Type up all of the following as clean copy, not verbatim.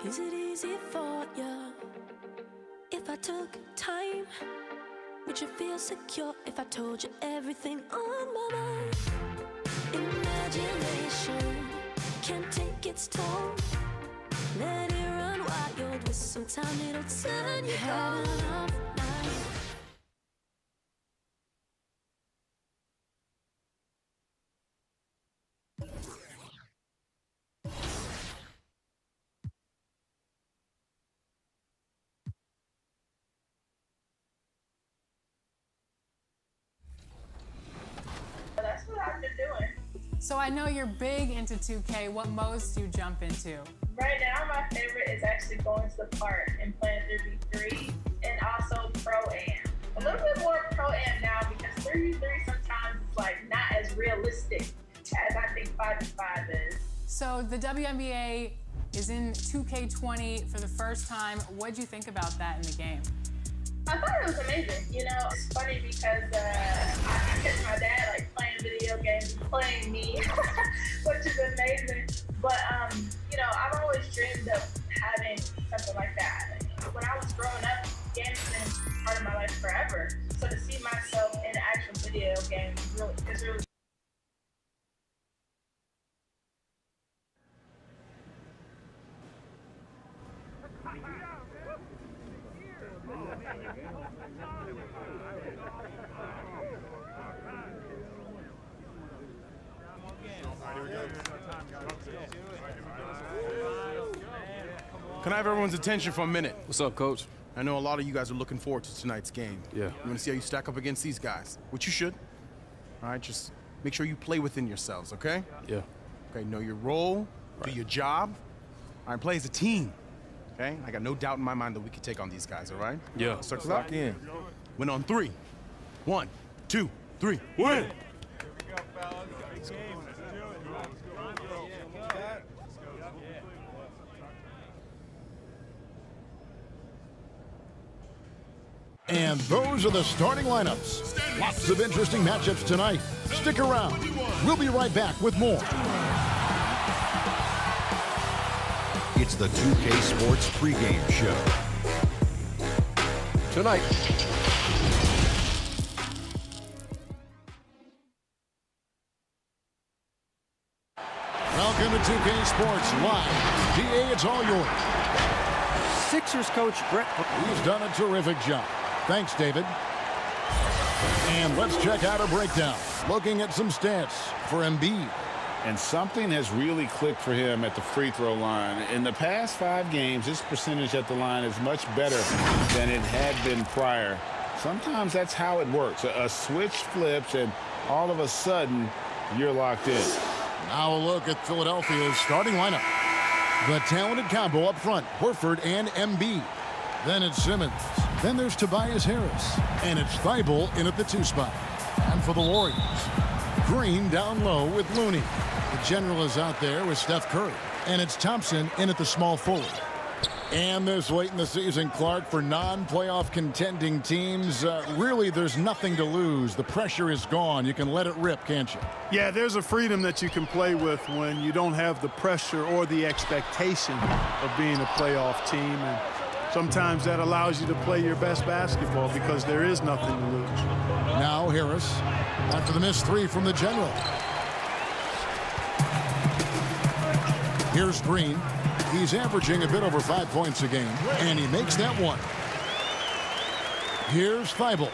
Is it easy for you if I took time? Would you feel secure if I told you everything on my mind? Imagination can't take its toll. Let it run wild with some time, it'll turn you on. That's what I've been doing. So I know you're big into 2K. What modes do you jump into? Right now, my favorite is actually going to the park and playing 3v3 and also Pro-Am. A little bit more Pro-Am now because 3v3 sometimes is like not as realistic as I think 5v5 is. So the WNBA is in 2K20 for the first time. What'd you think about that in the game? I thought it was amazing. You know, it's funny because I catch my dad like playing video games, playing me, which is amazing. But you know, I've always dreamed of having something like that. When I was growing up, games have been part of my life forever. So to see myself in an actual video game is really. Can I have everyone's attention for a minute? What's up, Coach? I know a lot of you guys are looking forward to tonight's game. Yeah. You want to see how you stack up against these guys, which you should. All right, just make sure you play within yourselves, okay? Yeah. Okay, know your role, do your job. All right, play as a team, okay? I got no doubt in my mind that we can take on these guys, all right? Yeah. Let's start lock in. Win on 3. 1, 2, 3, win! And those are the starting lineups. Lots of interesting matchups tonight. Stick around. We'll be right back with more. It's the 2K Sports pregame show. Tonight. Welcome to 2K Sports Live. DA, it's all yours. Sixers coach Brett. He's done a terrific job. Thanks, David. And let's check out a breakdown. Looking at some stats for Embiid. And something has really clicked for him at the free throw line. In the past 5 games, his percentage at the line is much better than it had been prior. Sometimes that's how it works. A switch flips, and all of a sudden, you're locked in. Now a look at Philadelphia's starting lineup. The talented combo up front, Horford and Embiid. Then it's Simmons. Then there's Tobias Harris. And it's Thibault in at the 2 spot. And for the Warriors, Green down low with Looney. The general is out there with Steph Curry. And it's Thompson in at the small forward. And this late in the season, Clark, for non-playoff contending teams, really there's nothing to lose. The pressure is gone. You can let it rip, can't you? Yeah, there's a freedom that you can play with when you don't have the pressure or the expectation of being a playoff team. And sometimes that allows you to play your best basketball because there is nothing to lose. Now Harris, after the missed 3 from the general. Here's Green. He's averaging a bit over 5 points a game, and he makes that one. Here's Thibault.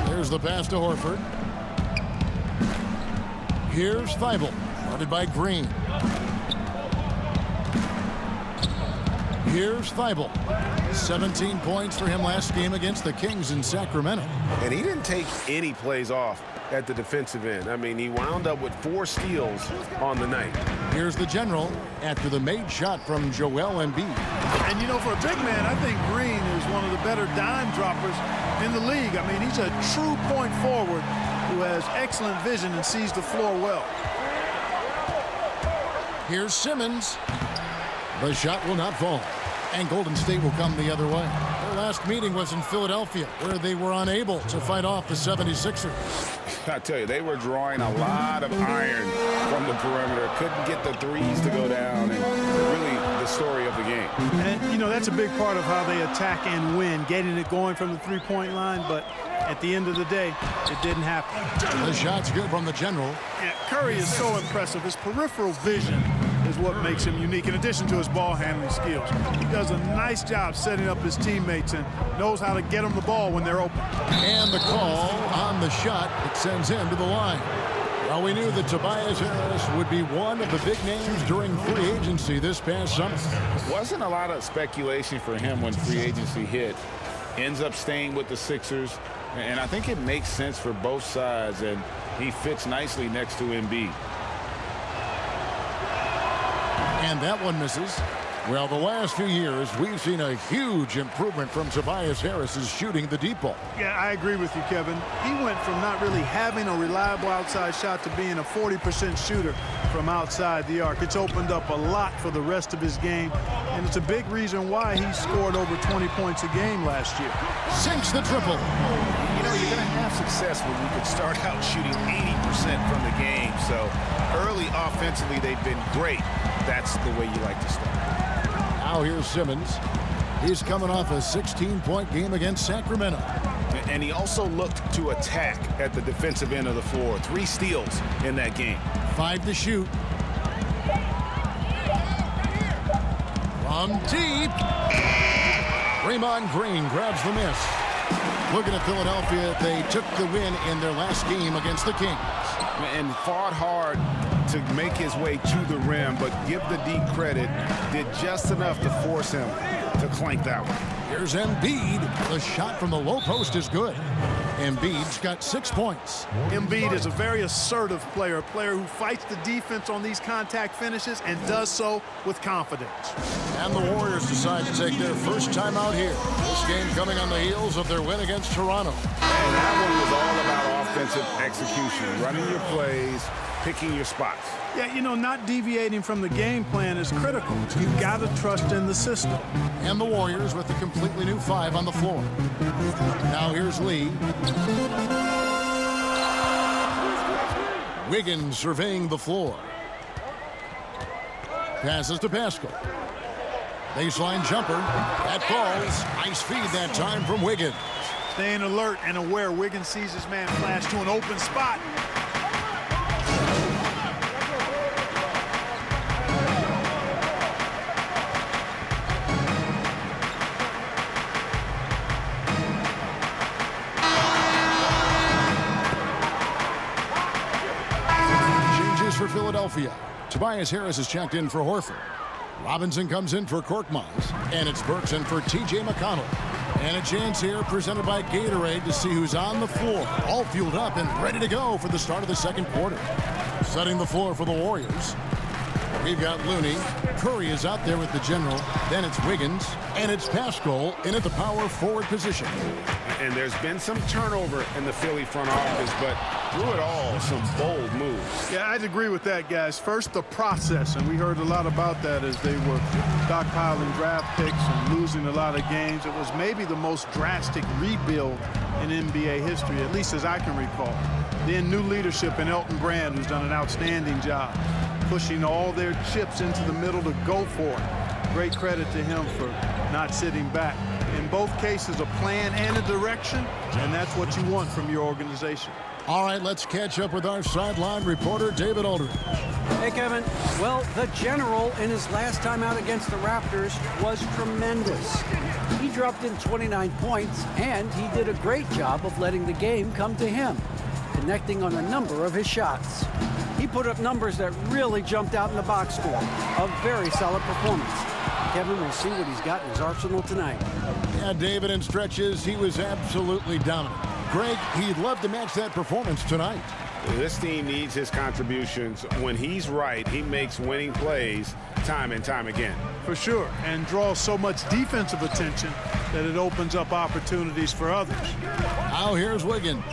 Here's the pass to Horford. Here's Thibault, guarded by Green. Here's Thibault. 17 points for him last game against the Kings in Sacramento. And he didn't take any plays off at the defensive end. I mean, he wound up with 4 steals on the night. Here's the general after the made shot from Joel Embiid. And, you know, for a big man, I think Green is one of the better dime droppers in the league. I mean, he's a true point forward who has excellent vision and sees the floor well. Here's Simmons. The shot will not fall. And Golden State will come the other way. Their last meeting was in Philadelphia, where they were unable to fight off the 76ers. I tell you, they were drawing a lot of iron from the perimeter. Couldn't get the threes to go down, and really the story of the game. And, you know, that's a big part of how they attack and win, getting it going from the three-point line, but at the end of the day, it didn't happen. The shot's good from the general. Yeah, Curry is so impressive. His peripheral vision is what makes him unique, in addition to his ball handling skills. He does a nice job setting up his teammates and knows how to get them the ball when they're open. And the call on the shot, it sends him to the line. Well, we knew that Tobias Harris would be one of the big names during free agency this past summer. Wasn't a lot of speculation for him when free agency hit. Ends up staying with the Sixers, and I think it makes sense for both sides, and he fits nicely next to Embiid. And that one misses. Well, the last few years, we've seen a huge improvement from Tobias Harris's shooting the deep ball. Yeah, I agree with you, Kevin. He went from not really having a reliable outside shot to being a 40% shooter from outside the arc. It's opened up a lot for the rest of his game, and it's a big reason why he scored over 20 points a game last year. Sinks the triple. You know, you're going to have success when you can start out shooting 80% from the game. So early offensively, they've been great. That's the way you like to start. Now here's Simmons. He's coming off a 16-point game against Sacramento. And he also looked to attack at the defensive end of the floor. 3 steals in that game. 5 to shoot. From deep. Draymond Green grabs the miss. Looking at Philadelphia, they took the win in their last game against the Kings. And fought hard to make his way to the rim, but give the D credit, did just enough to force him to clank that one. Here's Embiid. The shot from the low post is good. Embiid's got 6 points. Embiid is a very assertive player, a player who fights the defense on these contact finishes and does so with confidence. And the Warriors decide to take their first time out here. This game coming on the heels of their win against Toronto. And that one was all about offensive execution, running your plays, picking your spots. Yeah, you know, not deviating from the game plan is critical. You've got to trust in the system. And the Warriors with a completely new 5 on the floor. Now here's Lee. Wiggins surveying the floor. Passes to Pascal. Baseline jumper. That falls. Nice feed that time from Wiggins. Staying alert and aware. Wiggins sees his man flash to an open spot. For Philadelphia. Tobias Harris is checked in for Horford. Robinson comes in for Korkmaz. And it's Burks in for T.J. McConnell. And a chance here presented by Gatorade to see who's on the floor. All fueled up and ready to go for the start of the second quarter. Setting the floor for the Warriors. We've got Looney. Curry is out there with the general. Then it's Wiggins. And it's Pascal in at the power forward position. And there's been some turnover in the Philly front office, but through it all, some bold moves. Yeah, I'd agree with that, guys. First, the process, and we heard a lot about that as they were stockpiling draft picks and losing a lot of games. It was maybe the most drastic rebuild in NBA history, at least as I can recall. Then new leadership in Elton Brand, who's done an outstanding job, pushing all their chips into the middle to go for it. Great credit to him for not sitting back. In both cases, a plan and a direction, and that's what you want from your organization. All right, let's catch up with our sideline reporter, David Aldridge. Hey, Kevin. Well, the general in his last time out against the Raptors was tremendous. He dropped in 29 points, and he did a great job of letting the game come to him, connecting on a number of his shots. He put up numbers that really jumped out in the box score. A very solid performance. Kevin will see what he's got in his arsenal tonight. Yeah, David, in stretches, he was absolutely dominant. Greg, he'd love to match that performance tonight. This team needs his contributions. When he's right, he makes winning plays time and time again. For sure, and draws so much defensive attention that it opens up opportunities for others. Now here's Wiggins.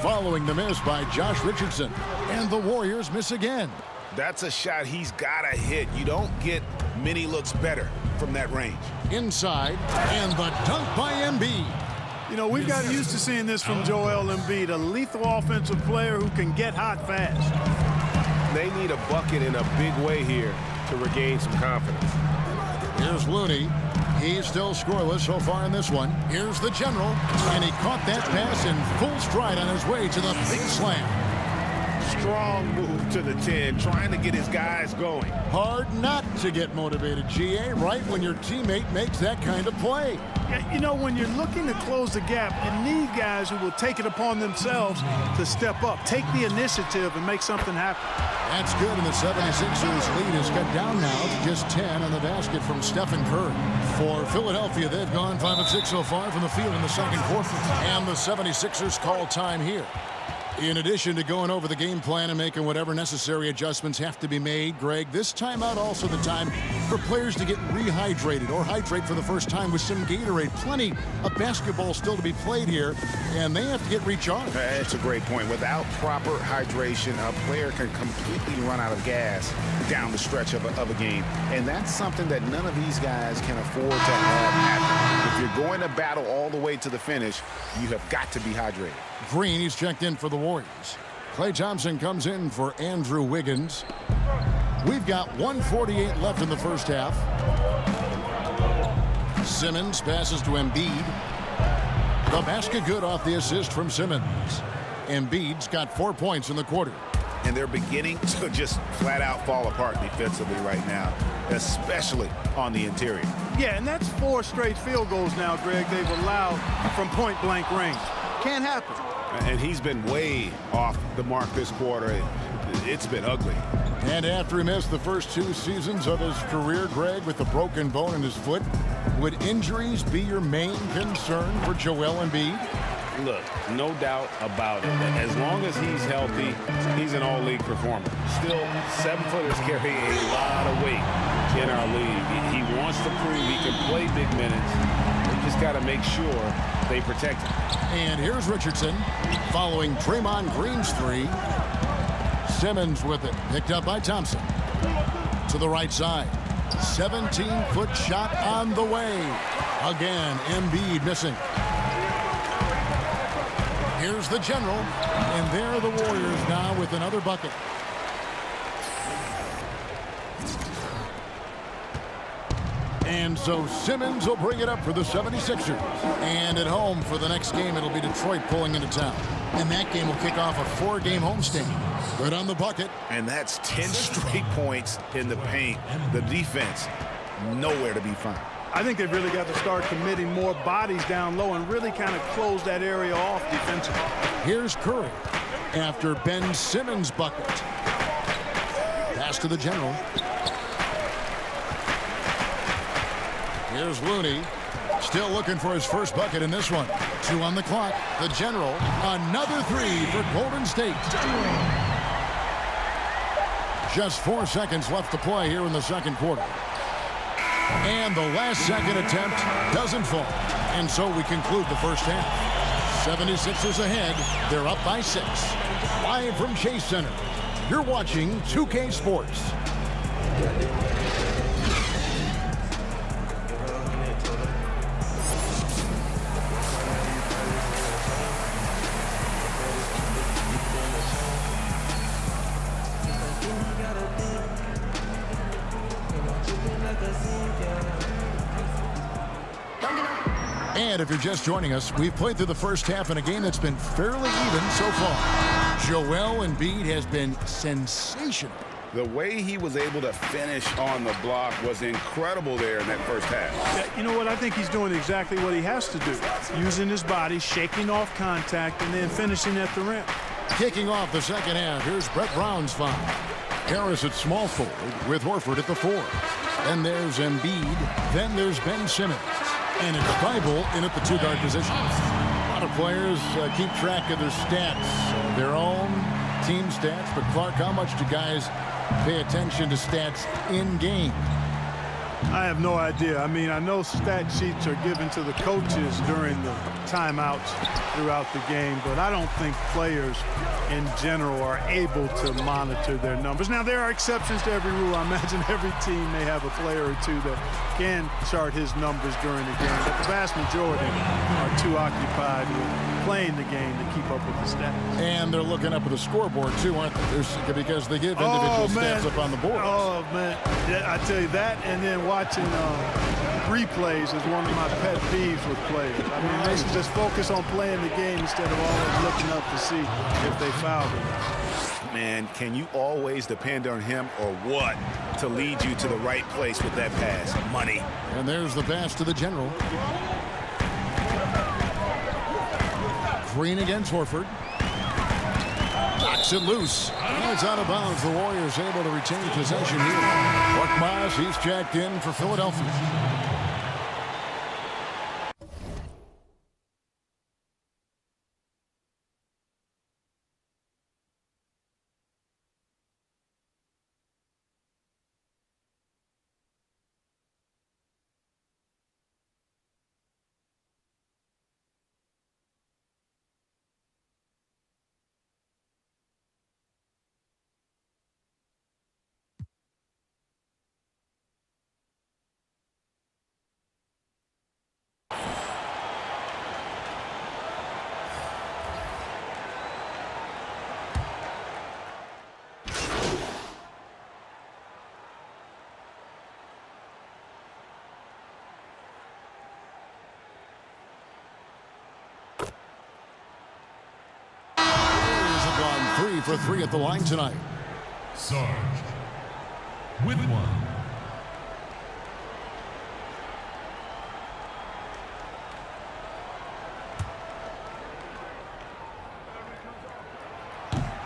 Following the miss by Josh Richardson. And the Warriors miss again. That's a shot he's got to hit. You don't get many looks better from that range. Inside, and the dunk by Embiid. You know, we've got used to seeing this from Joel Embiid, a lethal offensive player who can get hot fast. They need a bucket in a big way here to regain some confidence. Here's Looney. He's still scoreless so far in this one. Here's the general, and he caught that pass in full stride on his way to the big slam. Strong move to the 10, trying to get his guys going. Hard not to get motivated, GA, right when your teammate makes that kind of play. Yeah, you know, when you're looking to close the gap, you need guys who will take it upon themselves to step up, take the initiative, and make something happen. That's good, and the 76ers lead is cut down now to just 10 on the basket from Stephen Curry. For Philadelphia, they've gone 5 of 6 so far from the field in the second quarter. And the 76ers call time here. In addition to going over the game plan and making whatever necessary adjustments have to be made, Greg, this timeout also the time for players to get rehydrated or hydrate for the first time with some Gatorade. Plenty of basketball still to be played here, and they have to get recharged. That's a great point. Without proper hydration, a player can completely run out of gas down the stretch of a game, and that's something that none of these guys can afford to have happen. If you're going to battle all the way to the finish, you have got to be hydrated. Green, he's checked in for the Warriors. Klay Thompson comes in for Andrew Wiggins. We've got 1:48 left in the first half. Simmons passes to Embiid. The basket good off the assist from Simmons. Embiid's got 4 points in the quarter. And they're beginning to just flat out fall apart defensively right now, especially on the interior. Yeah, and that's 4 straight field goals now, Greg, they've allowed from point-blank range. Can't happen. And he's been way off the mark this quarter. It's been ugly. And after he missed the first 2 seasons of his career, Greg, with a broken bone in his foot, would injuries be your main concern for Joel Embiid? Look, no doubt about it. As long as he's healthy, he's an all-league performer. Still, 7-footers carry a lot of weight in our league. He wants to prove he can play big minutes. We just got to make sure they protect him. And here's Richardson following Draymond Green's 3. Simmons with it, picked up by Thompson. To the right side. 17-foot shot on the way. Again, Embiid missing. Here's the general, and there are the Warriors now with another bucket. And so Simmons will bring it up for the 76ers. And at home for the next game, it'll be Detroit pulling into town. And that game will kick off a 4-game homestand. Good on the bucket. And that's 10 straight points in the paint. The defense, nowhere to be found. I think they've really got to start committing more bodies down low and really kind of close that area off defensively. Here's Curry after Ben Simmons' bucket. Pass to the general. Here's Looney. Still looking for his first bucket in this one. 2 on the clock. The general. Another 3 for Golden State. Just 4 seconds left to play here in the second quarter. And the last second attempt doesn't fall. And so we conclude the first half. 76ers ahead. They're up by 6. Live from Chase Center. You're watching 2K Sports. And if you're just joining us, we've played through the first half in a game that's been fairly even so far. Joel Embiid has been sensational. The way he was able to finish on the block was incredible there in that first half. Yeah, you know what? I think he's doing exactly what he has to do. Using his body, shaking off contact, and then finishing at the rim. Kicking off the second half, here's Brett Brown's foul. Harris at small forward with Horford at the 4. Then there's Embiid. Then there's Ben Simmons. And it's Bible in at the 2-guard position. A lot of players keep track of their stats, their own team stats. But Clark, how much do guys pay attention to stats in game? I have no idea. I mean, I know stat sheets are given to the coaches during the timeouts throughout the game, but I don't think players in general are able to monitor their numbers. Now, there are exceptions to every rule. I imagine every team may have a player or two that can chart his numbers during the game, but the vast majority are too occupied with playing the game to keep up with the stats. And they're looking up at the scoreboard, too, aren't they? Because they give individual stats up on the board. Oh, man. Yeah, I tell you that, and then watching replays is one of my pet peeves with players. I mean, they should just focus on playing the game instead of always looking up to see if they fouled it. Man, can you always depend on him or what to lead you to the right place with that pass? Money. And there's the pass to the general. Green against Horford. Knocks it loose. And it's out of bounds. The Warriors able to retain possession here. Mark Miles, he's jacked in for Philadelphia. For 3 at the line tonight. Sarge with 1.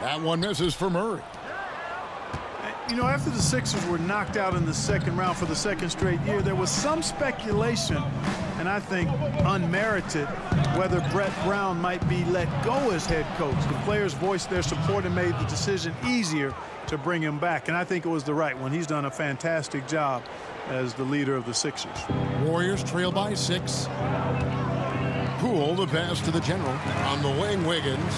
That one misses for Murray. You know, after the Sixers were knocked out in the second round for the second straight year, there was some speculation, and I think unmerited, whether Brett Brown might be let go as head coach. The players voiced their support and made the decision easier to bring him back, and I think it was the right one. He's done a fantastic job as the leader of the Sixers. Warriors trail by 6. Poole, the pass to the general. On the wing, Wiggins.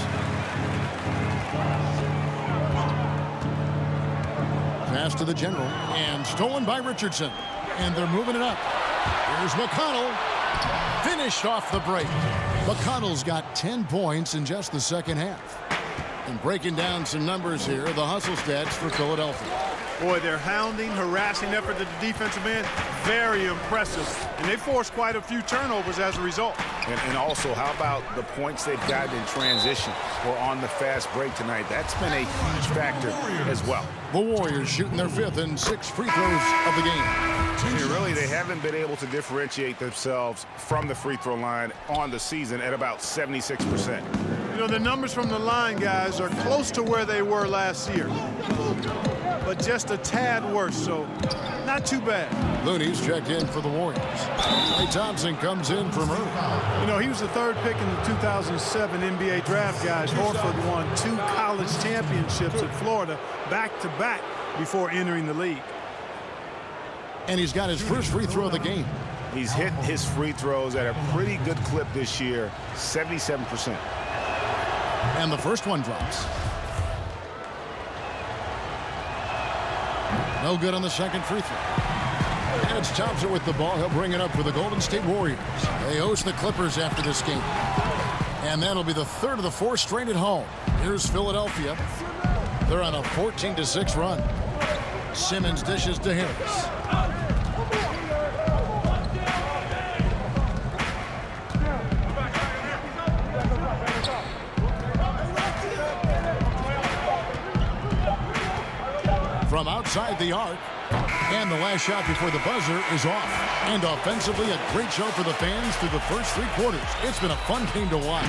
Pass to the general, and stolen by Richardson. And they're moving it up. Here's McConnell. Finished off the break. McConnell's got 10 points in just the second half. And breaking down some numbers here, the hustle stats for Philadelphia. Boy, their hounding, harassing effort at the defensive end, very impressive. And they forced quite a few turnovers as a result. And also, how about the points they've gotten in transition or on the fast break tonight? That's been a huge factor as well. The Warriors shooting their 5th and 6th free throws of the game. And really, they haven't been able to differentiate themselves from the free throw line on the season at about 76%. You know, the numbers from the line, guys, are close to where they were last year, but just a tad worse, so not too bad. Looney's checked in for the Warriors. Klay Thompson comes in for Murray. You know, he was the 3rd pick in the 2007 NBA draft, guys. Horford won 2 college championships at Florida back-to-back before entering the league. And he's got his first free throw of the game. He's hit his free throws at a pretty good clip this year, 77%. And the first one drops. No good on the second free throw. And it's Thompson with the ball. He'll bring it up for the Golden State Warriors. They host the Clippers after this game. And that'll be the 3rd of the 4 straight at home. Here's Philadelphia. They're on a 14-6 run. Simmons dishes to Harris. From outside the arc. And the last shot before the buzzer is off. And offensively, a great show for the fans through the first 3 quarters. It's been a fun game to watch.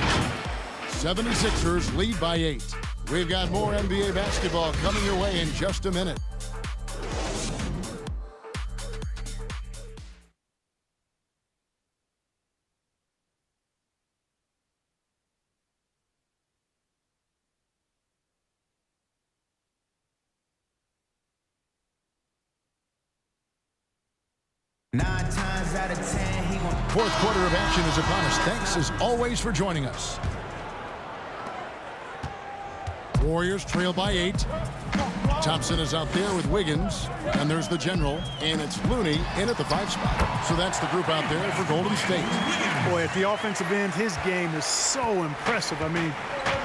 76ers lead by 8. We've got more NBA basketball coming your way in just a minute. times out of 10, he gon'. Fourth quarter of action is upon us. Thanks as always for joining us. Warriors trail by 8. Thompson is out there with Wiggins, and there's the general, and it's Looney in at the 5 spot. So that's the group out there for Golden State. Boy, at the offensive end, his game is so impressive. I mean,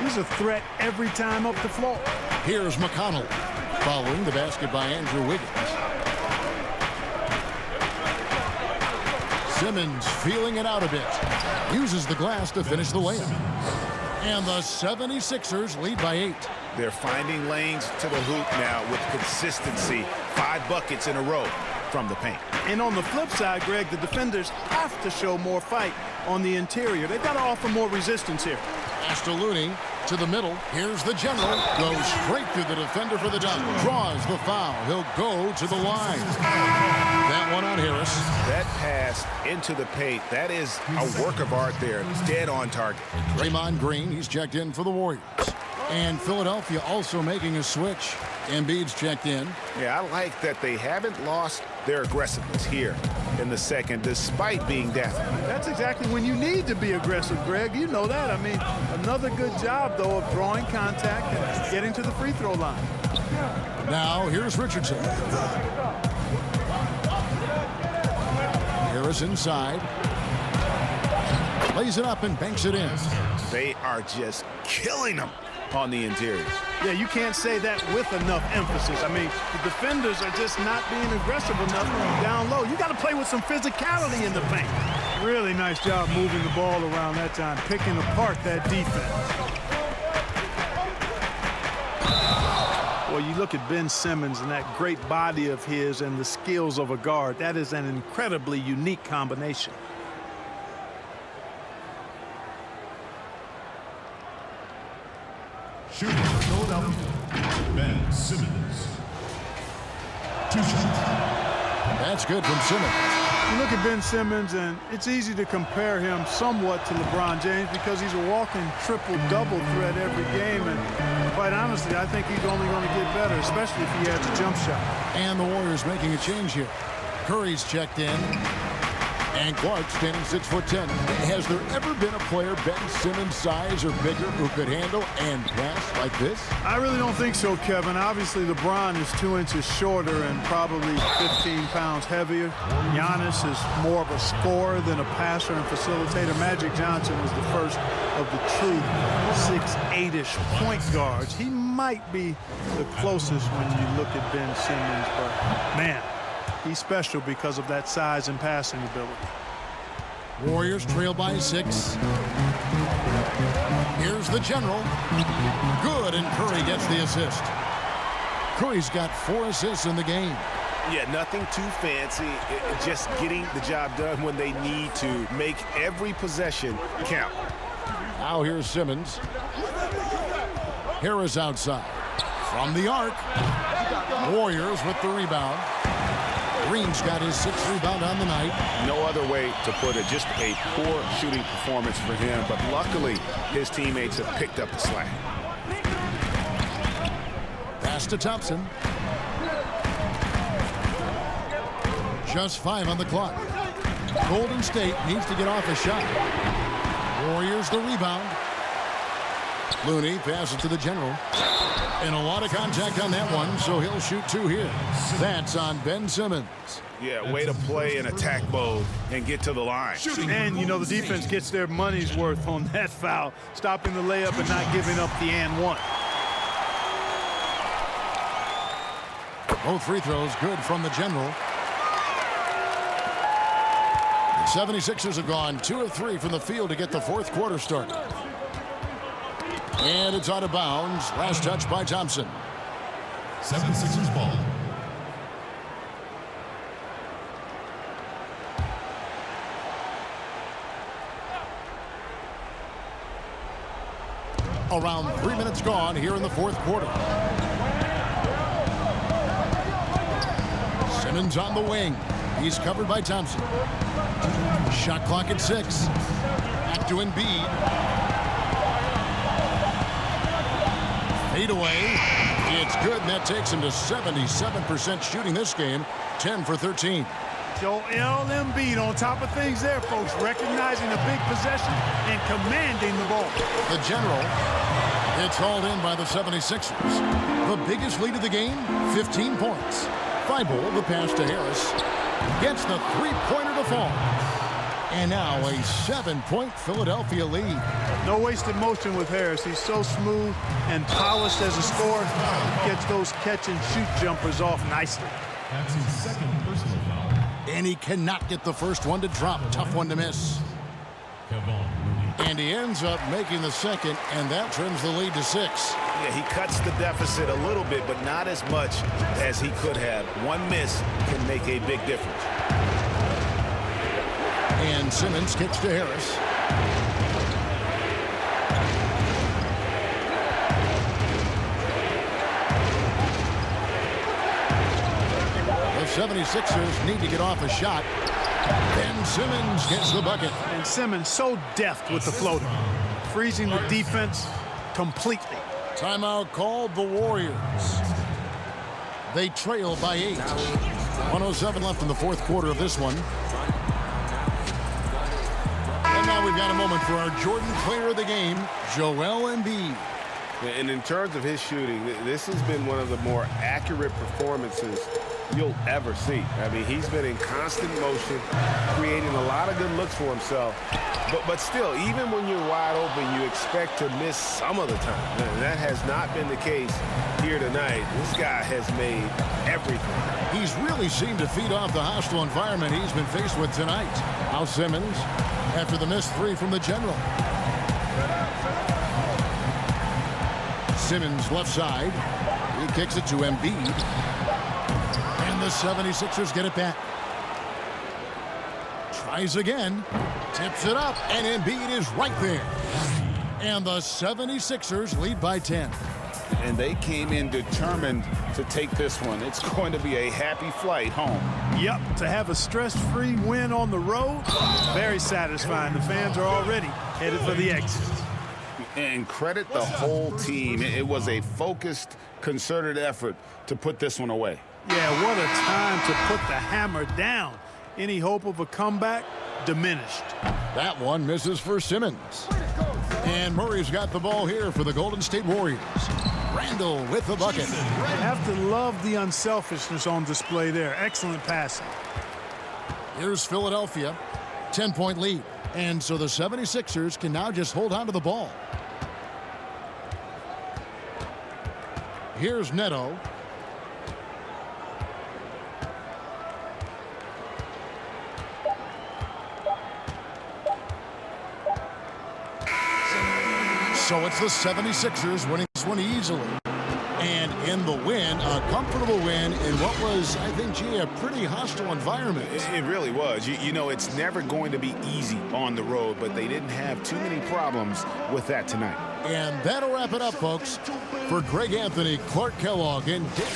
he's a threat every time up the floor. Here's McConnell, following the basket by Andrew Wiggins. Simmons feeling it out a bit. Uses the glass to finish the layup. And the 76ers lead by 8. They're finding lanes to the hoop now with consistency. 5 buckets in a row from the paint. And on the flip side, Greg, the defenders have to show more fight on the interior. They've got to offer more resistance here. Pass to Looney to the middle. Here's the general. Goes straight through the defender for the dunk. Draws the foul. He'll go to the line. That one on Harris. That pass into the paint, that is a work of art there. Dead on target. Draymond Green, he's checked in for the Warriors. And Philadelphia also making a switch. Embiid's checked in. Yeah, I like that they haven't lost their aggressiveness here in the second, despite being down. That's exactly when you need to be aggressive, Greg. You know that. I mean, another good job, though, of drawing contact and getting to the free throw line. Now, here's Richardson. Harris inside. Lays it up and banks it in. They are just killing them on the interior. Yeah, you can't say that with enough emphasis. I mean, the defenders are just not being aggressive enough down low. You got to play with some physicality in the paint. Really nice job moving the ball around that time, picking apart that defense. Well, you look at Ben Simmons and that great body of his and the skills of a guard. That is an incredibly unique combination. Shooting for Philadelphia, Ben Simmons. 2 shots. That's good from Simmons. You look at Ben Simmons, and it's easy to compare him somewhat to LeBron James because he's a walking triple-double threat every game. And quite honestly, I think he's only going to get better, especially if he adds a jump shot. And the Warriors making a change here. Curry's checked in. And Clark standing 6'10". Has there ever been a player Ben Simmons' size or bigger who could handle and pass like this? I really don't think so, Kevin. Obviously, LeBron is 2 inches shorter and probably 15 pounds heavier. Giannis is more of a scorer than a passer and facilitator. Magic Johnson was the first of the true 6'8"-ish point guards. He might be the closest when you look at Ben Simmons, but man, he's special because of that size and passing ability. Warriors trail by 6. Here's the general. Good, and Curry gets the assist. Curry's got 4 assists in the game. Yeah, nothing too fancy. Just getting the job done when they need to. Make every possession count. Now here's Simmons. Harris outside. From the arc. Warriors with the rebound. Green's got his 6th rebound on the night. No other way to put it. Just a poor shooting performance for him. But luckily, his teammates have picked up the slack. Pass to Thompson. Just 5 on the clock. Golden State needs to get off a shot. Warriors the rebound. Looney passes to the general. And a lot of contact on that one, so he'll shoot 2 here. That's on Ben Simmons. Yeah, way to play in attack mode and get to the line. And, you know, the defense gets their money's worth on that foul, stopping the layup and not giving up the and one. Both free throws good from the general. The 76ers have gone 2 of 3 from the field to get the 4th quarter started. And it's out of bounds. Last touch by Thompson. 76ers ball. Around 3 minutes gone here in the 4th quarter. Simmons on the wing. He's covered by Thompson. Shot clock at 6. Back to Embiid. Fade away. It's good, and that takes him to 77% shooting this game. 10 for 13. Joel Embiid on top of things there, folks, recognizing a big possession and commanding the ball. The General, it's hauled in by the 76ers. The biggest lead of the game, 15 points. Thibault, the pass to Harris, gets the three-pointer to fall. And now a 7-point Philadelphia lead. No wasted motion with Harris. He's so smooth and polished as a scorer. He gets those catch-and-shoot jumpers off nicely. That's his second personal foul. And he cannot get the first one to drop. Tough one to miss. And he ends up making the second, and that trims the lead to 6. Yeah, he cuts the deficit a little bit, but not as much as he could have. One miss can make a big difference. And Simmons kicks to Harris. The 76ers need to get off a shot. And Simmons gets the bucket. And Simmons so deft with the floater, freezing the defense completely. Timeout called the Warriors. They trail by 8. 107 left in the fourth quarter of this one. And now we've got a moment for our Jordan player of the game, Joel Embiid. And in terms of his shooting, this has been one of the more accurate performances you'll ever see. I mean, he's been in constant motion, creating a lot of good looks for himself. But still, even when you're wide open, you expect to miss some of the time. And that has not been the case here tonight. This guy has made everything. He's really seemed to feed off the hostile environment he's been faced with tonight. Now Simmons, after the missed three from the General. Simmons left side. He kicks it to Embiid. And the 76ers get it back. Tries again. Tips it up. And Embiid is right there. And the 76ers lead by 10. And they came in determined to take this one. It's going to be a happy flight home. Yep, to have a stress-free win on the road, very satisfying. The fans are already headed for the exit. And credit the whole team. It was a focused, concerted effort to put this one away. Yeah, what a time to put the hammer down. Any hope of a comeback diminished. That one misses for Simmons. And Murray's got the ball here for the Golden State Warriors. Randall with the bucket. You have to love the unselfishness on display there. Excellent passing. Here's Philadelphia, 10-point lead. And so the 76ers can now just hold on to the ball. Here's Neto. So it's the 76ers winning this one easily. And in the win, a comfortable win in what was, I think, gee, a pretty hostile environment. It really was. You know, it's never going to be easy on the road, but they didn't have too many problems with that tonight. And that'll wrap it up, folks. For Greg Anthony, Clark Kellogg, and David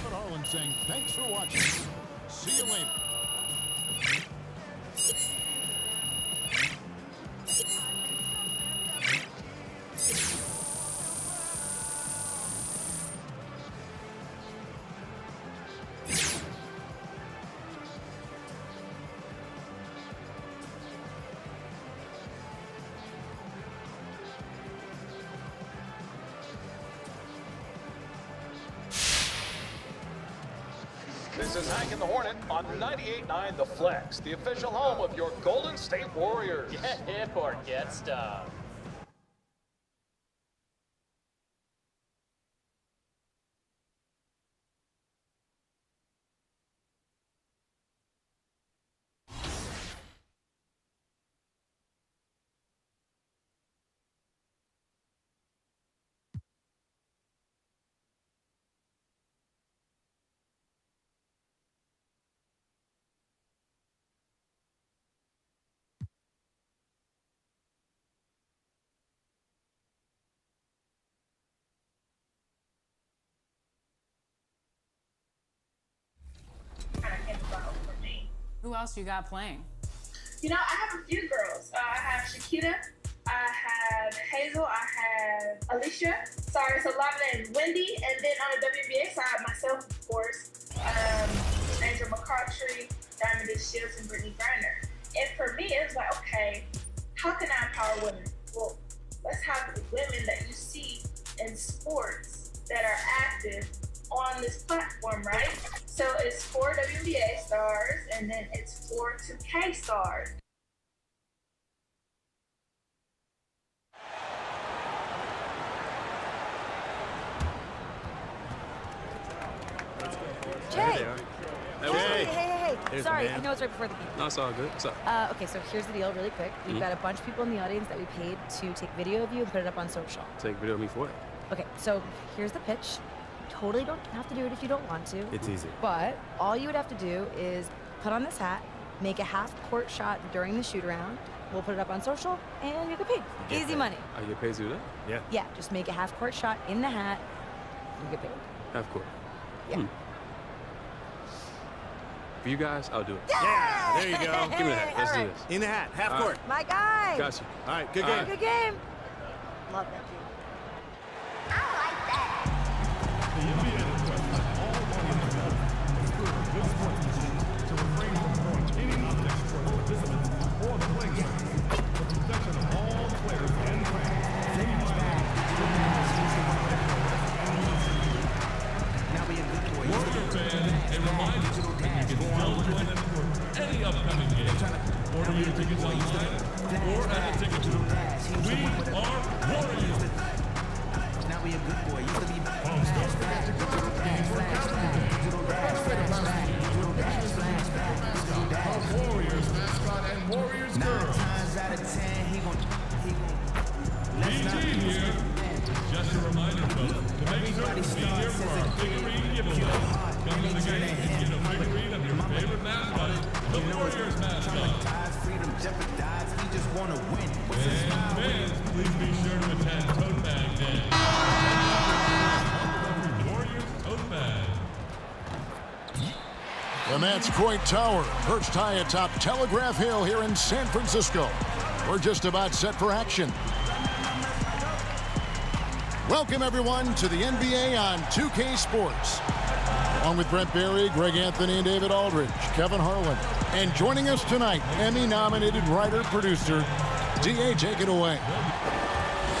Harlan saying thanks for watching. See you later. This is Hank and the Hornet on 98.9 The Flex, the official home of your Golden State Warriors. Get hip or get stuff. Who else you got playing? You know, I have a few girls. I have Shakita, I have Hazel, I have Alicia. Sorry, it's a lot of names. Wendy, and then on the WNBA side, myself, of course, and Sandra McCautry, Diamond Shields, and Brittany Griner. And for me, it was like, okay, how can I empower women? Well, let's have the women that you see in sports that are active on this platform, right? So it's 4 WNBA stars, and then it's 4 2K stars. Jay! Hey. Sorry, I know it's right before the game. No, it's all good. What's up? Okay, so here's the deal really quick. We've got a bunch of people in the audience that we paid to take video of you and put it up on social. Take video of me for it. Okay, so here's the pitch. You totally don't have to do it if you don't want to. It's easy. But all you would have to do is put on this hat, make a half-court shot during the shoot-around. We'll put it up on social, and you get paid. Easy money. I get paid to do that? Yeah. Yeah, just make a half-court shot in the hat, and you get paid. Half court. Yeah. For you guys, I'll do it. Yeah! There you go. Give me the hat. Let's do this. In the hat, half court. My guy. Got you. All right, good game. Good game. Love that. The NBA requests that all audience members observe good sportsmanship to refrain from throwing any objects toward participants or the playing surface for protection of all players and fans. Warrior fan, a reminder, you can still join us for any upcoming game. Order your tickets online or at the ticket booth. We are Warriors. Now we a good boy. Used to be Don't forget to come to the game for Calendar Day. Best way to pictures of each mascot, our Warriors mascot and Warriors girl. 9 times out of 10, he gon' BG here. Just a reminder, folks, to make sure to be here for our figurine giveaway. Come to the game and get a figurine of your favorite mascot, the Warriors mascot. freedom jeopardized. He just wanna win. And fans, please be sure to attend Tote Bag Day. Warriors Tote Bag. The Nats Coit Tower, perched high atop Telegraph Hill here in San Francisco. We're just about set for action. Welcome, everyone, to the NBA on 2K Sports. Along with Brent Barry, Greg Anthony, and David Aldridge, Kevin Harlan. And joining us tonight, Emmy-nominated writer-producer, D.A. Take it away.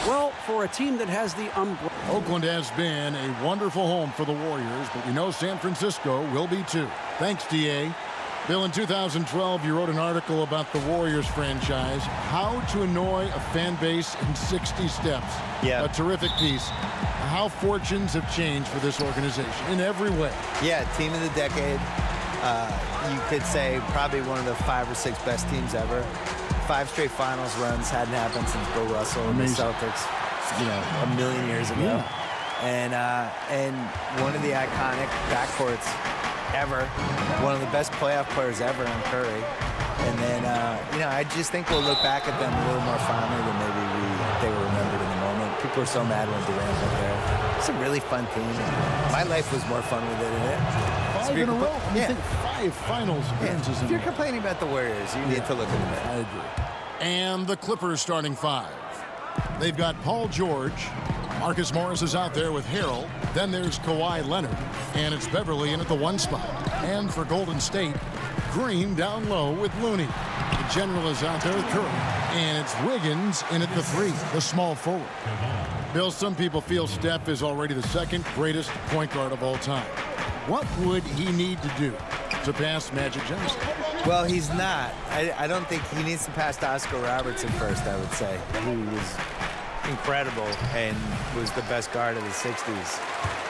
Well, for a team that has the umbrella. Oakland has been a wonderful home for the Warriors, but we know San Francisco will be too. Thanks, D.A. Bill, in 2012, you wrote an article about the Warriors franchise, How to Annoy a Fan Base in 60 Steps. Yeah. A terrific piece. How fortunes have changed for this organization in every way. Yeah, team of the decade. You could say probably one of the 5 or 6 best teams ever. 5 straight finals runs hadn't happened since Bill Russell and the Celtics, a million years ago. Yeah. And one of the iconic backcourts ever, one of the best playoff players ever in Curry. And then, I just think we'll look back at them a little more fondly than maybe they were remembered in the moment. People are so mad when Durant went there. It's a really fun team. My life was more fun with it, isn't it? 5 in a row. I think 5 finals appearances. If you're complaining about the Warriors, you need to look at them. I agree. And the Clippers starting 5. They've got Paul George. Marcus Morris is out there with Harrell. Then there's Kawhi Leonard. And it's Beverly in at the 1 spot. And for Golden State, Green down low with Looney. The general is out there with Curry. And it's Wiggins in at the 3, the small forward. Bill, some people feel Steph is already the 2nd greatest point guard of all time. What would he need to do to pass Magic Johnson? Well, he's not. I don't think he needs to pass to Oscar Robertson first, I would say, who was incredible and was the best guard of the 60s.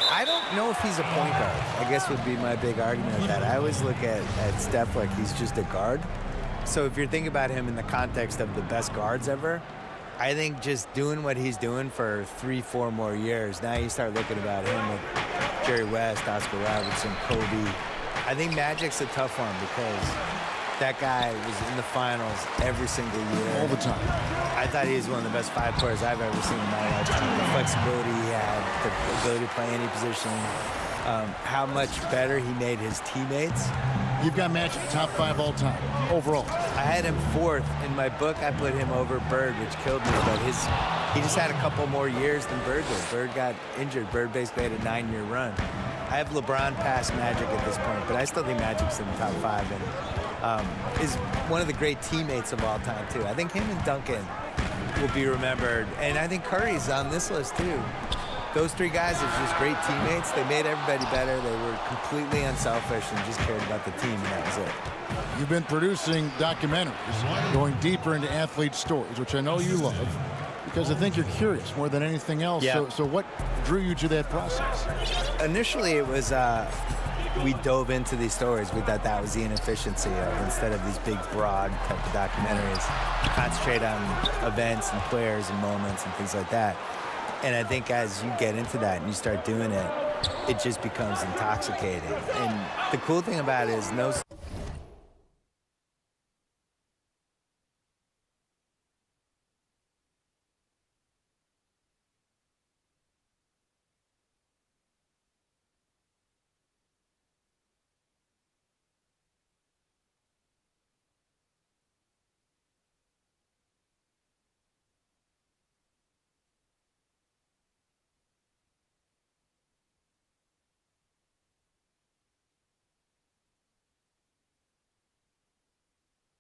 I don't know if he's a point guard, I guess would be my big argument with that. I always look at Steph like he's just a guard. So if you're thinking about him in the context of the best guards ever, I think just doing what he's doing for 3-4 more years, now you start looking about him with Jerry West, Oscar Robertson, Kobe. I think Magic's a tough one because that guy was in the finals every single year. All the time. I thought he was one of the best 5 players I've ever seen in my lifetime. The flexibility he had, the ability to play any position, how much better he made his teammates. You've got Magic top 5 all time, overall. I had him 4th. In my book, I put him over Bird, which killed me, but he just had a couple more years than Bird did. Bird got injured. Bird basically had a 9-year run. I have LeBron past Magic at this point, but I still think Magic's in the top 5 and is one of the great teammates of all time, too. I think him and Duncan will be remembered, and I think Curry's on this list, too. Those 3 guys are just great teammates. They made everybody better. They were completely unselfish and just cared about the team, and that was it. You've been producing documentaries, going deeper into athlete stories, which I know you love, because I think you're curious more than anything else. Yeah. So what drew you to that process? Initially, it was we dove into these stories. We thought that was the inefficiency of, instead of these big, broad type of documentaries, concentrate on events and players and moments and things like that. And I think as you get into that and you start doing it, it just becomes intoxicating. And the cool thing about it is no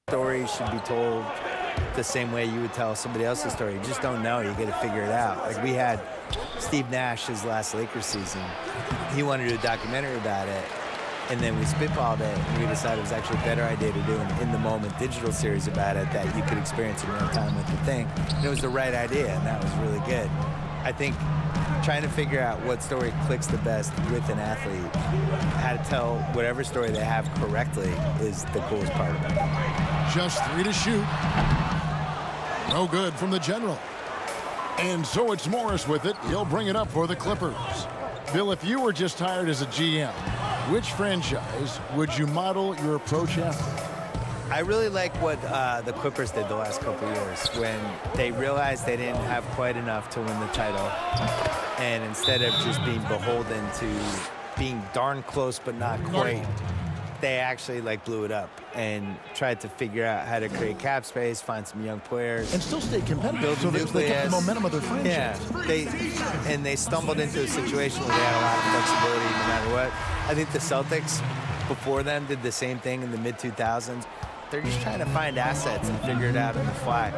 story should be told the same way you would tell somebody else's story. You just don't know. You got to figure it out. Like we had Steve Nash his last Lakers season. He wanted to do a documentary about it, and then we spitballed it, and we decided it was actually a better idea to do an in-the-moment digital series about it that you could experience in real time with the thing. And it was the right idea, and that was really good. I think trying to figure out what story clicks the best with an athlete, how to tell whatever story they have correctly is the coolest part of it. Just 3 to shoot. No good from the general. And so it's Morris with it. He'll bring it up for the Clippers. Bill, if you were just hired as a GM, which franchise would you model your approach after? I really like what the Clippers did the last couple of years when they realized they didn't have quite enough to win the title. And instead of just being beholden to being darn close but not quite, they actually blew it up and tried to figure out how to create cap space, find some young players, and still stay competitive. So they kept the momentum of their franchise. Yeah, they stumbled into a situation where they had a lot of flexibility no matter what. I think the Celtics before them did the same thing in the mid-2000s. They're just trying to find assets and figure it out on the fly.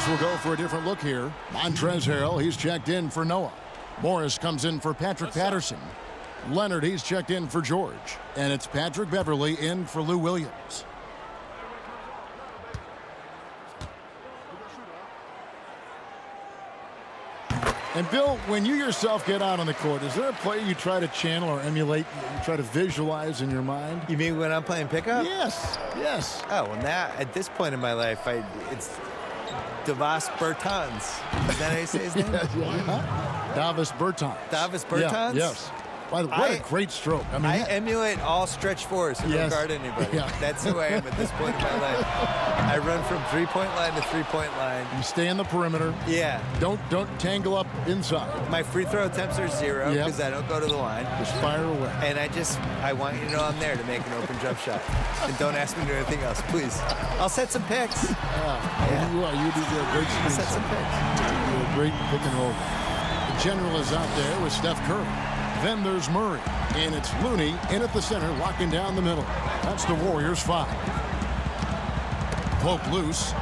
We'll go for a different look here. Montrezl Harrell, he's checked in for Noah. Morris comes in for Patrick Patterson. Leonard, he's checked in for George. And it's Patrick Beverley in for Lou Williams. And Bill, when you yourself get out on the court, is there a play you try to channel or emulate, you try to visualize in your mind? You mean when I'm playing pickup? Yes, yes. Oh, well now, at this point in my life, it's Davis Bertans. Is that how you say his name? Davis Bertans. Davis Bertans? Yeah, yes. By the way, what a great stroke. I mean, I emulate all stretch fours and don't guard anybody. Yeah. That's who I am at this point in my life. I run from three-point line to three-point line. You stay in the perimeter. Yeah. Don't tangle up inside. My free throw attempts are 0 because I don't go to the line. Just fire away. And I want you to know I'm there to make an open jump shot. And don't ask me to do anything else, please. I'll set some picks. Yeah. You are. You do a great I'll set some picks. You do a great pick and roll. The general is out there with Steph Curry. Then there's Murray, and it's Looney in at the center, locking down the middle. That's the Warriors' 5. Poke loose.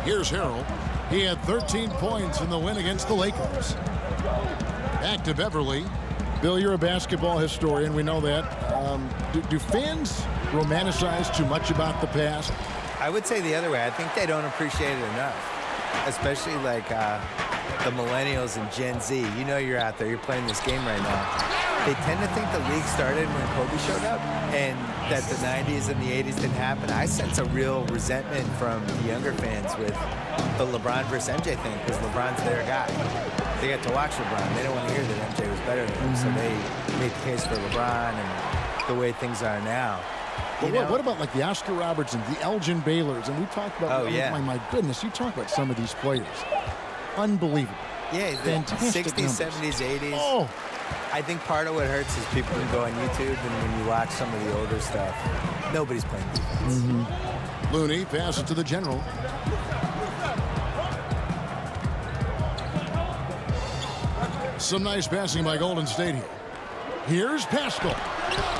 Here's Harrell. He had 13 points in the win against the Lakers. Back to Beverly. Bill, you're a basketball historian. We know that. Do fans romanticize too much about the past? I would say the other way. I think they don't appreciate it enough, especially the millennials and Gen Z. You know you're out there. You're playing this game right now. They tend to think the league started when Kobe showed up and that the 90s and the 80s didn't happen. I sense a real resentment from the younger fans with the LeBron versus MJ thing because LeBron's their guy. They get to watch LeBron. They don't want to hear that MJ was better than him, so they make the case for LeBron and the way things are now. What about the Oscar Robertsons, the Elgin Baylors, and we talked about, my goodness, you talk about some of these players. unbelievable. Yeah, the Fantastic 60s, numbers. 70s, 80s. Oh, I think part of what hurts is people can go on YouTube, and when you watch some of the older stuff, nobody's playing defense. Looney passes to the general. Some nice passing by Golden State here. Here's Pascal,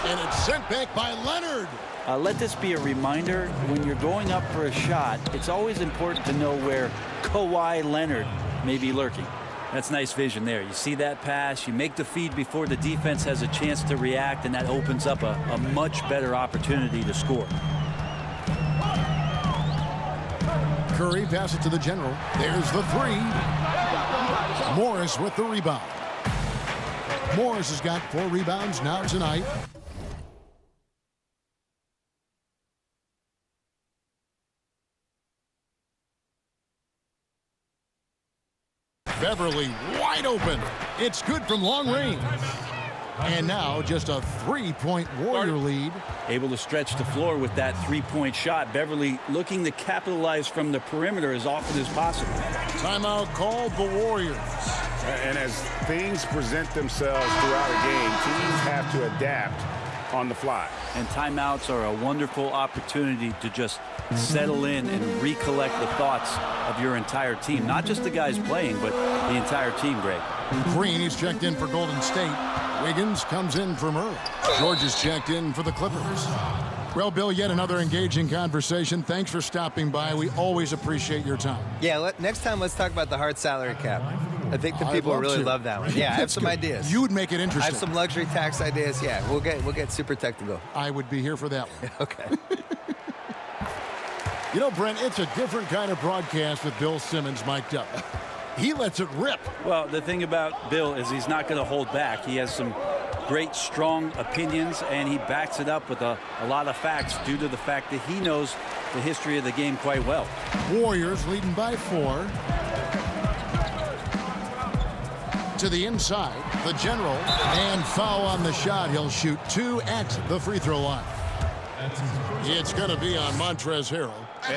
and it's sent back by Leonard. Let this be a reminder, when you're going up for a shot, it's always important to know where Kawhi Leonard may be lurking. That's nice vision there. You see that pass, you make the feed before the defense has a chance to react, and that opens up a much better opportunity to score. Curry passes to the general. There's the three. Morris with the rebound. Morris has got 4 rebounds now tonight. Beverly wide open. It's good from long range. And now just a 3-point Warrior lead. Able to stretch the floor with that 3-point shot. Beverly looking to capitalize from the perimeter as often as possible. Timeout called the Warriors. And as things present themselves throughout a game, teams have to adapt on the fly. And timeouts are a wonderful opportunity to just settle in and recollect the thoughts of your entire team. Not just the guys playing, but the entire team, Greg. Green is checked in for Golden State. Wiggins comes in for Murray. George is checked in for the Clippers. Well, Bill, yet another engaging conversation. Thanks for stopping by. We always appreciate your time. Yeah, next time let's talk about the hard salary cap. I think the people really love that one. Yeah, I have some ideas. You would make it interesting. I have some luxury tax ideas. Yeah, we'll get super technical. I would be here for that one. Okay. You know, Brent, it's a different kind of broadcast with Bill Simmons mic'd up. He lets it rip. Well, the thing about Bill is he's not going to hold back. He has some great, strong opinions, and he backs it up with a lot of facts due to the fact that he knows the history of the game quite well. Warriors leading by 4. To the inside, the general, and foul on the shot. He'll shoot 2 at the free throw line. It's going to be on Montrezl Harrell.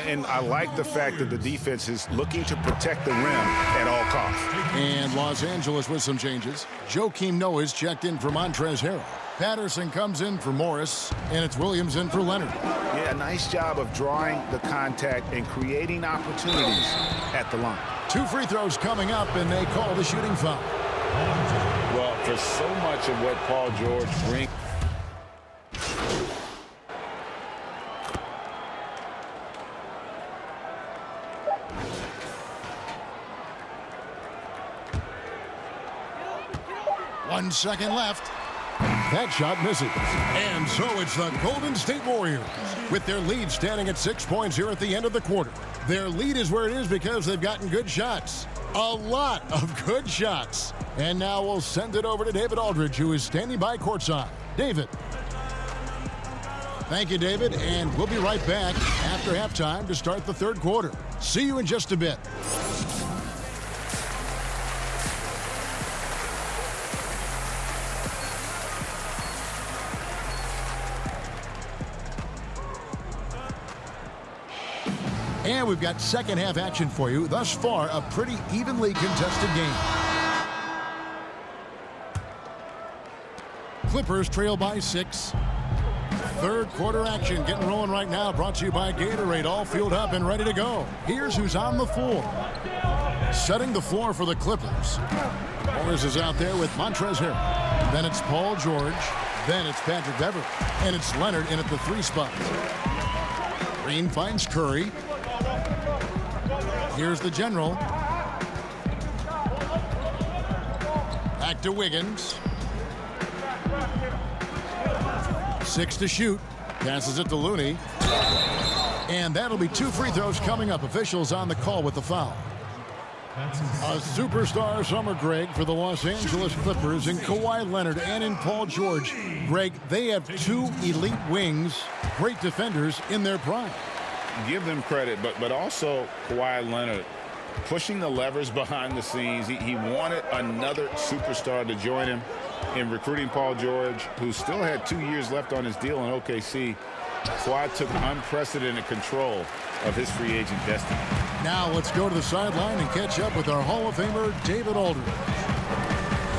And I like the fact that the defense is looking to protect the rim at all costs. And Los Angeles with some changes. Joakim Noah's checked in for Montrezl Harrell. Patterson comes in for Morris, and it's Williams in for Leonard. Yeah, nice job of drawing the contact and creating opportunities at the line. 2 free throws coming up, and they call the shooting foul. Well, for so much of what Paul George brings. One second left. That shot misses. And so it's the Golden State Warriors with their lead standing at 6 points here at the end of the quarter. Their lead is where it is because they've gotten good shots. A lot of good shots. And now we'll send it over to David Aldridge, who is standing by courtside. David. Thank you, David. And we'll be right back after halftime to start the third quarter. See you in just a bit. And we've got second half action for you. Thus far, a pretty evenly contested game. Clippers trail by 6. Third quarter action getting rolling right now. Brought to you by Gatorade. All fueled up and ready to go. Here's who's on the floor. Setting the floor for the Clippers. Morris is out there with Montrezl Harrell. Then it's Paul George. Then it's Patrick Beverly. And it's Leonard in at the 3 spot. Green finds Curry. Here's the general. Back to Wiggins. 6 to shoot. Passes it to Looney. And that'll be 2 free throws coming up. Officials on the call with the foul. A superstar summer, Greg, for the Los Angeles Clippers in Kawhi Leonard and in Paul George. Greg, they have 2 elite wings, great defenders in their prime. Give them credit, but also Kawhi Leonard pushing the levers behind the scenes. He wanted another superstar to join him in recruiting Paul George, who still had 2 years left on his deal in OKC. Kawhi took unprecedented control of his free agent destiny. Now let's go to the sideline and catch up with our Hall of Famer, David Aldridge.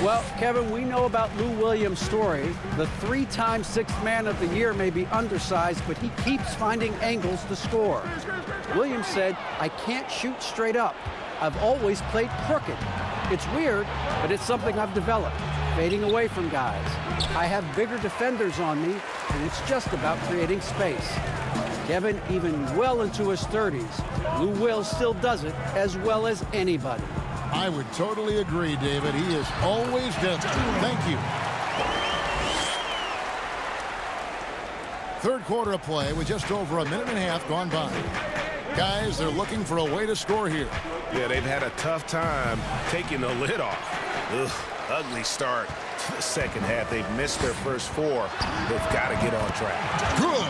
Well, Kevin, we know about Lou Williams' story. The 3-time Sixth Man of the Year may be undersized, but he keeps finding angles to score. Williams said, "I can't shoot straight up. I've always played crooked. It's weird, but it's something I've developed, fading away from guys. I have bigger defenders on me, and it's just about creating space." Kevin, even well into his 30s, Lou Will still does it as well as anybody. I would totally agree, David. He is always deadly. Thank you. Third quarter of play with just over a minute and a half gone by. Guys, they're looking for a way to score here. Yeah, they've had a tough time taking the lid off. Ugh, ugly start to the second half. They've missed their first 4. They've got to get on track. Good.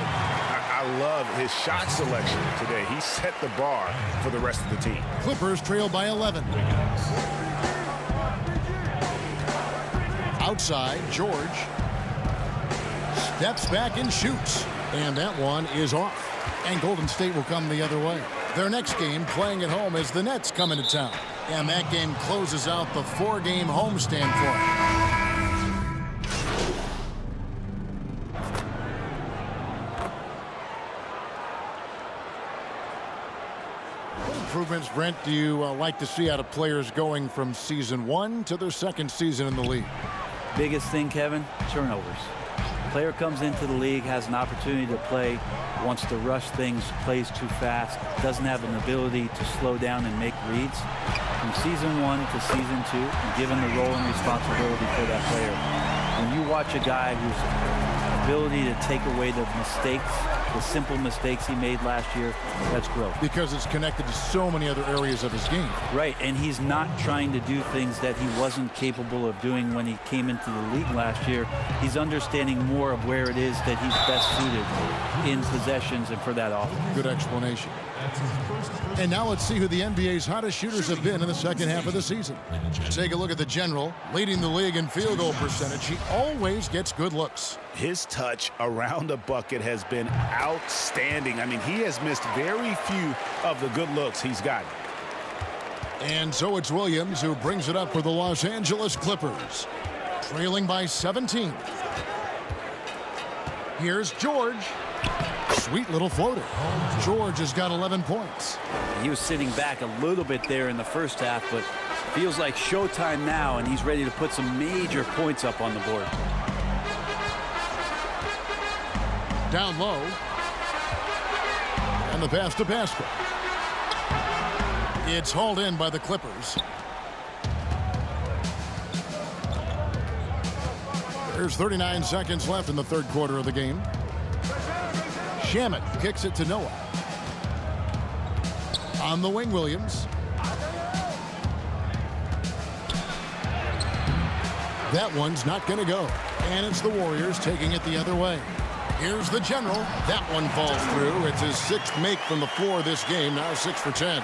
I love his shot selection today. He set the bar for the rest of the team. Clippers trail by 11. Outside, George steps back and shoots. And that one is off. And Golden State will come the other way. Their next game playing at home as the Nets come into town. And that game closes out the 4-game homestand for them. Improvements, Brent, do you like to see out of players going from season 1 to their second season in the league? Biggest thing, Kevin, turnovers. Player comes into the league, has an opportunity to play, wants to rush things, plays too fast, doesn't have an ability to slow down and make reads. From season 1 to season 2, and given the role and responsibility for that player, when you watch a guy whose ability to take away the mistakes, the simple mistakes he made last year, that's growth. Because it's connected to so many other areas of his game. Right, and he's not trying to do things that he wasn't capable of doing when he came into the league last year. He's understanding more of where it is that he's best suited in possessions and for that offense. Good explanation. And now let's see who the NBA's hottest shooters have been in the second half of the season. Take a look at the general, leading the league in field goal percentage. He always gets good looks. His touch around the bucket has been outstanding. I mean, he has missed very few of the good looks he's gotten. And so it's Williams who brings it up for the Los Angeles Clippers, trailing by 17. Here's George. Sweet little floater. George has got 11 points. He was sitting back a little bit there in the first half, but feels like showtime now, and he's ready to put some major points up on the board. Down low. And the pass to Pascal. It's hauled in by the Clippers. There's 39 seconds left in the third quarter of the game. Shamet kicks it to Noah. On the wing, Williams. That one's not going to go. And it's the Warriors taking it the other way. Here's the general. That one falls through. It's his 6th make from the floor this game. Now 6 for 10.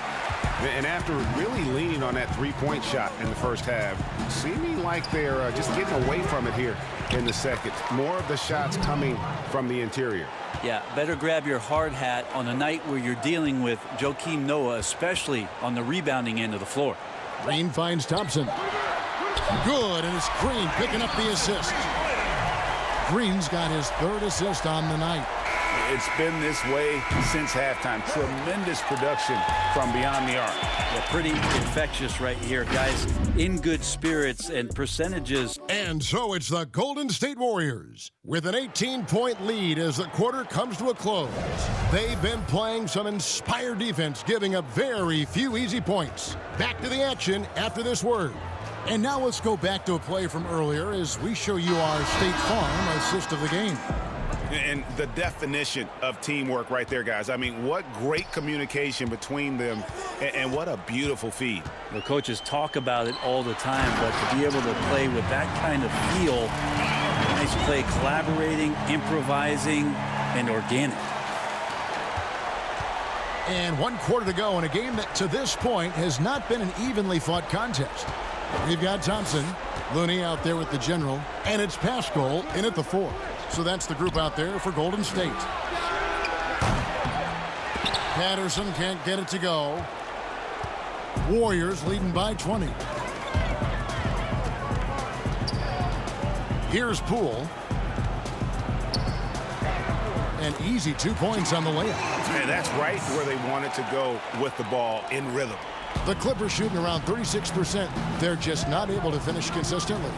And after really leaning on that three-point shot in the first half, seeming like they're just getting away from it here in the second. More of the shots coming from the interior. Yeah, better grab your hard hat on a night where you're dealing with Joakim Noah, especially on the rebounding end of the floor. Green finds Thompson. Good, and it's Green picking up the assist. Green's got his 3rd assist on the night. It's been this way since halftime. Tremendous production from beyond the arc. Yeah, pretty infectious right here, guys. In good spirits and percentages. And so it's the Golden State Warriors with an 18-point lead as the quarter comes to a close. They've been playing some inspired defense, giving up very few easy points. Back to the action after this word. And now let's go back to a play from earlier as we show you our State Farm assist of the game. And the definition of teamwork right there, guys. I mean, what great communication between them, and what a beautiful feed. The coaches talk about it all the time, but to be able to play with that kind of feel, nice play, collaborating, improvising, and organic. And 1 quarter to go in a game that to this point has not been an evenly fought contest. We've got Thompson, Looney out there with the general, and it's Pascal in at the 4. So that's the group out there for Golden State. Patterson can't get it to go. Warriors leading by 20. Here's Poole. An easy 2 points on the layup. And that's right where they wanted to go with the ball, in rhythm. The Clippers shooting around 36%. They're just not able to finish consistently.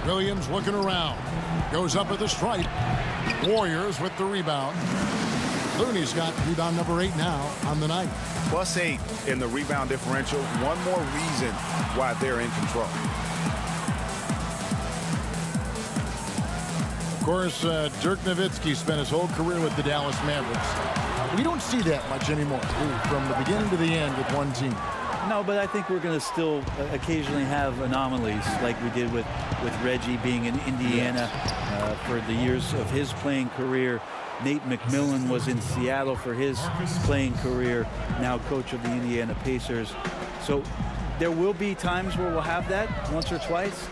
Williams looking around. Goes up at the stripe. Warriors with the rebound. Looney's got rebound number 8 now on the night. +8 in the rebound differential. One more reason why they're in control. Of course, Dirk Nowitzki spent his whole career with the Dallas Mavericks. We don't see that much anymore, from the beginning to the end with one team. No, but I think we're going to still occasionally have anomalies like we did with Reggie being in Indiana for the years of his playing career. Nate McMillan was in Seattle for his playing career, now coach of the Indiana Pacers. So there will be times where we'll have that once or twice.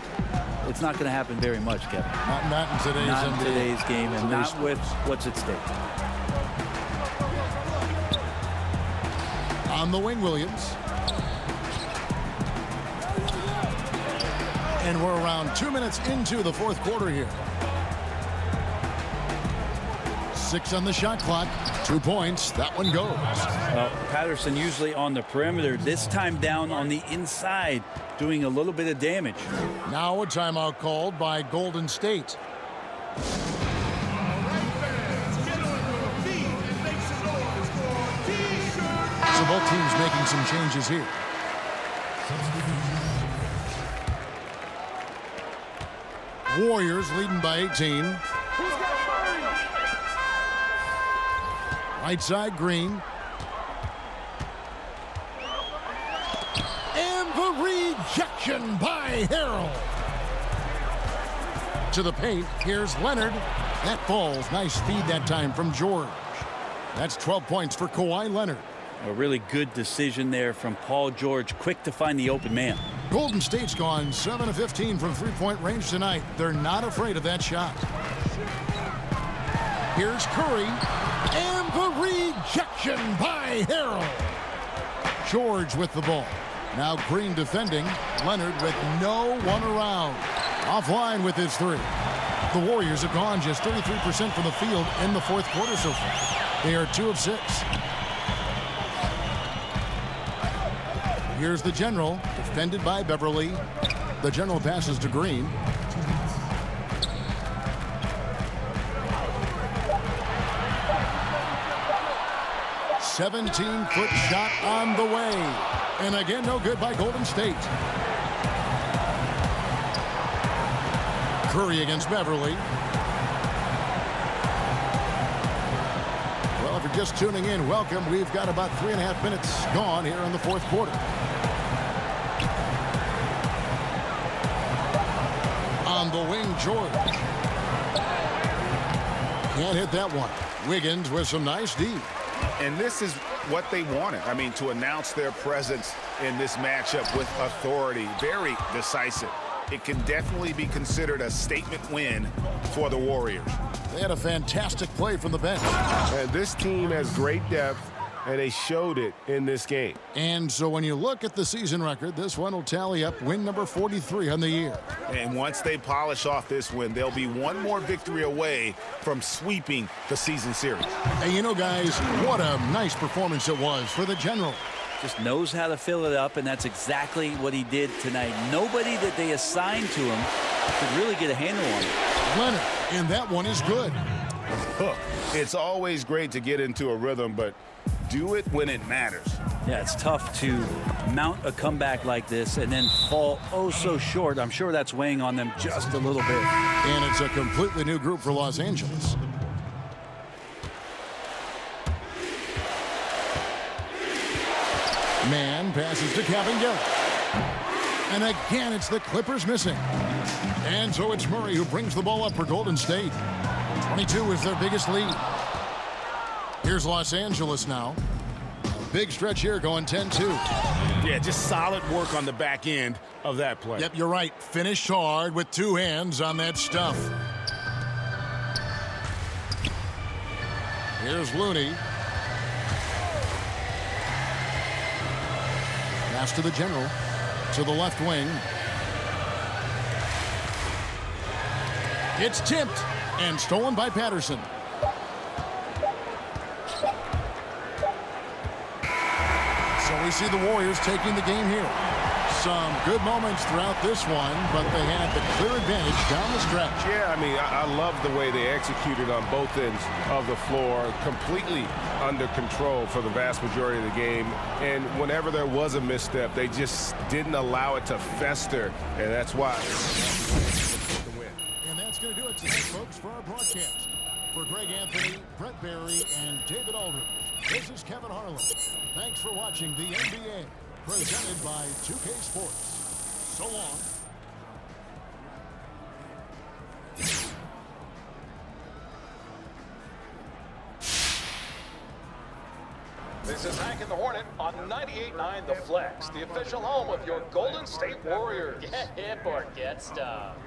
It's not going to happen very much, Kevin. Not in today's Not in NBA. today's game, and not with what's at stake. On the wing, Williams. And we're around 2 minutes into the fourth quarter here. 6 on the shot clock. 2 points. That one goes. Patterson usually on the perimeter. This time down on the inside, doing a little bit of damage. Now a timeout called by Golden State. So both teams making some changes here. Warriors leading by 18. Right side, Green. And the rejection by Harrell. To the paint, here's Leonard. That falls. Nice feed that time from George. That's 12 points for Kawhi Leonard. A really good decision there from Paul George. Quick to find the open man. Golden State's gone 7 of 15 from three-point range tonight. They're not afraid of that shot. Here's Curry. And the rejection by Harrell. George with the ball. Now Green defending. Leonard with no one around. Offline with his 3. The Warriors have gone just 33% from the field in the fourth quarter so far. They are 2 of 6. Here's the General, defended by Beverly. The General passes to Green. "17-foot shot on the way. And again, no good by Golden State. Curry against Beverly. Well, if you're just tuning in, welcome. We've got about 3.5 minutes gone here in the fourth quarter. On the wing, George. Can't hit that one. Wiggins with some nice D. And this is what they wanted. I mean, to announce their presence in this matchup with authority. Very decisive. It can definitely be considered a statement win for the Warriors. They had a fantastic play from the bench. And this team has great depth, and they showed it in this game. And so when you look at the season record, this one will tally up win number 43 on the year. And once they polish off this win, they'll be one more victory away from sweeping the season series. And you know, guys, what a nice performance it was for the General. Just knows how to fill it up, and that's exactly what he did tonight. Nobody that they assigned to him could really get a handle on it. Leonard, and that one is good. It's always great to get into a rhythm, but do it when it matters. Yeah, it's tough to mount a comeback like this and then fall oh so short. I'm sure that's weighing on them just a little bit. And it's a completely new group for Los Angeles. Man passes to Cavalier. And again, it's the Clippers missing. And so it's Murray who brings the ball up for Golden State. 22 is their biggest lead. Here's Los Angeles now. A big stretch here going 10-2. Yeah, just solid work on the back end of that play. Yep, you're right. Finished hard with 2 hands on that stuff. Here's Looney. Pass to the general. To the left wing. It's tipped and stolen by Patterson. So we see the Warriors taking the game here. Some good moments throughout this one, but they had the clear advantage down the stretch. Yeah, I mean, I love the way they executed on both ends of the floor, completely under control for the vast majority of the game. And whenever there was a misstep, they just didn't allow it to fester, and that's why. And that's going to do it tonight, folks, for our broadcast. For Greg Anthony, Brett Barry, and David Aldridge, this is Kevin Harlan. Thanks for watching the NBA, presented by 2K Sports. So long. This is Hank and the Hornet on 98.9 The Flex, the official home of your Golden State Warriors. Get hip or get stuffed.